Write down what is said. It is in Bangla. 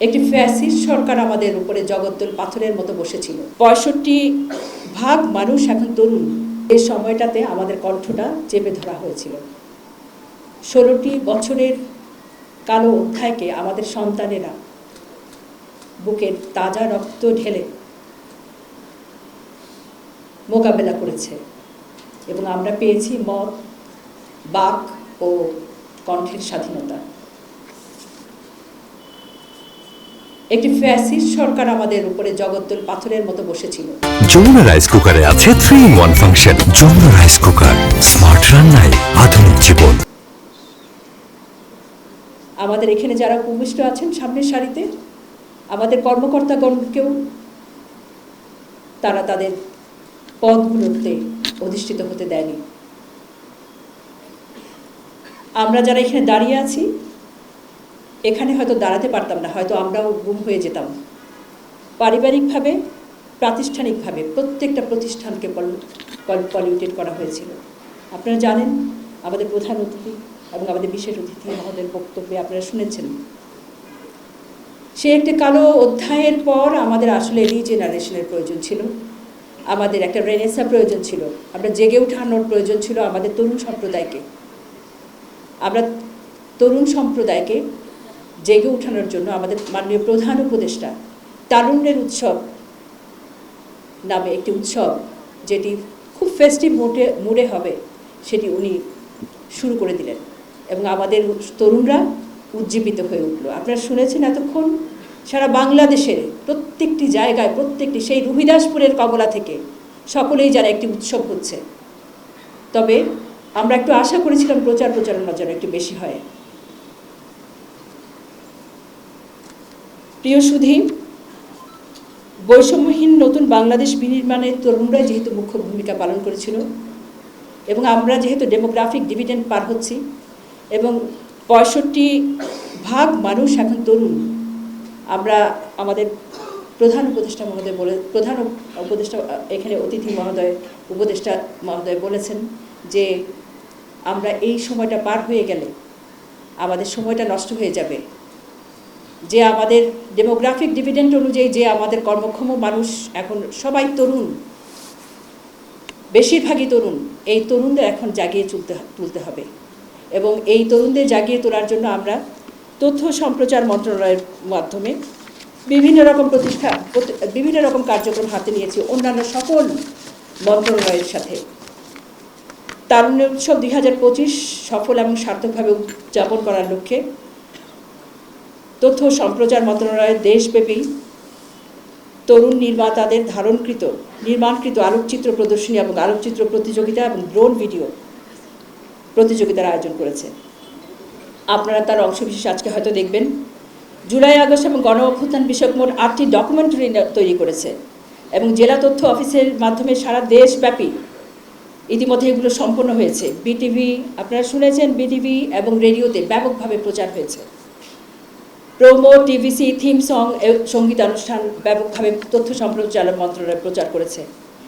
একটি ফ্যাসিস্ট সরকার আমাদের উপরে জগদ্দল পাথরের মতো বসেছিল। ৬৫% মানুষ এখন তরুণ। এই সময়টাতে আমাদের কণ্ঠটা চেপে ধরা হয়েছিল। ১৬টি বছরের কালো অধ্যায়কে আমাদের সন্তানেরা বুকের তাজা রক্ত ঢেলে মোকাবেলা করেছে এবং আমরা পেয়েছি মত, বাক ও কণ্ঠের স্বাধীনতা। একটি ফ্যাসিস্ট সরকার আমাদের উপরে জগদ্দল পাথরের মতো বসেছিল। যমুনা রাইস কুকারে আছে 3-in-1 function. Jamuna rice cooker, smart রান্নায় আধুনিক জীবন। আমাদের এখানে যারা উপবিষ্ট আছেন সামনের সারিতে, আমাদের কর্মকর্তাগণকেও তারা তাদের পদগুলোতে অধিষ্ঠিত হতে দেয়নি। আমরা যারা এখানে দাঁড়িয়ে আছি, এখানে হয়তো দাঁড়াতে পারতাম না, হয়তো আমরাও গুম হয়ে যেতাম। পারিবারিকভাবে, প্রাতিষ্ঠানিকভাবে প্রত্যেকটা প্রতিষ্ঠানকে পলিউটেড করা হয়েছিল। আপনারা জানেন, আমাদের প্রধান অতিথি এবং আমাদের বিশেষ অতিথি মহোদয়ের বক্তব্যে আপনারা শুনেছেন। সে একটি কালো অধ্যায়ের পর আমাদের আসলে রিজেনারেশনের প্রয়োজন ছিল, আমাদের একটা রেনেসা প্রয়োজন ছিল, আমরা জেগে ওঠানোর প্রয়োজন ছিল আমাদের তরুণ সম্প্রদায়কে। আমরা তরুণ সম্প্রদায়কে জেগে ওঠানোর জন্য আমাদের মাননীয় প্রধান উপদেষ্টা তারুণ্যের উৎসব নামে একটি উৎসব, যেটি খুব ফেস্টিভ মুডে হবে, সেটি উনি শুরু করে দিলেন এবং আমাদের তরুণরা উজ্জীবিত হয়ে উঠল। আপনারা শুনেছেন এতক্ষণ সারা বাংলাদেশের প্রত্যেকটি জায়গায়, প্রত্যেকটি সেই রুহিদাসপুরের কমলা থেকে সকলেই যারা একটি উৎসব হচ্ছে। তবে আমরা একটু আশা করেছিলাম প্রচারণা যেন একটু বেশি হয়। প্রিয় সুধী, বৈষম্যহীন নতুন বাংলাদেশ বিনির্মাণে তরুণরা যেহেতু মুখ্য ভূমিকা পালন করেছিল এবং আমরা যেহেতু ডেমোগ্রাফিক ডিভিডেন্ড পার হচ্ছি এবং ৬৫% মানুষ এখন তরুণ, আমরা আমাদের প্রধান উপদেষ্টা এখানে অতিথি মহোদয়, উপদেষ্টা মহোদয় বলেছেন যে আমরা এই সময়টা পার হয়ে গেলে আমাদের সময়টা নষ্ট হয়ে যাবে। যে আমাদের ডেমোগ্রাফিক ডিভিডেন্ড অনুযায়ী যে আমাদের কর্মক্ষম মানুষ এখন সবাই তরুণ, বেশিরভাগই তরুণ, এই তরুণদের এখন জাগিয়ে তুলতে হবে এবং এই তরুণদের জাগিয়ে তোলার জন্য আমরা তথ্য সম্প্রচার মন্ত্রণালয়ের মাধ্যমে বিভিন্ন রকম কার্যক্রম হাতে নিয়েছি অন্যান্য সকল মন্ত্রণালয়ের সাথে। তারুণ্য উৎসব 2025 সফল এবং সার্থকভাবে উদযাপন করার লক্ষ্যে তথ্য সম্প্রচার মন্ত্রণালয়ের দেশব্যাপী তরুণ নির্মাতাদের নির্মাণকৃত আলোকচিত্র প্রদর্শনী এবং আলোকচিত্র প্রতিযোগিতা এবং ড্রোন ভিডিও প্রতিযোগিতার আয়োজন করেছে। আপনারা তার অংশবিশেষ আজকে হয়তো দেখবেন। জুলাই আগস্ট এবং গণ অভ্যুত্থান বিষয়ক মোট 8টি ডকুমেন্টারি তৈরি করেছে এবং জেলা তথ্য অফিসের মাধ্যমে সারা দেশব্যাপী ইতিমধ্যে এগুলো সম্পন্ন হয়েছে। বিটিভি, আপনারা শুনেছেন, বিটিভি এবং রেডিওতে ব্যাপকভাবে প্রচার হয়েছে। প্রোমো, টিভিসি, থিম সং, সঙ্গীতানুষ্ঠান ব্যাপকভাবে তথ্য সম্প্রচার মন্ত্রণালয় প্রচার করেছে।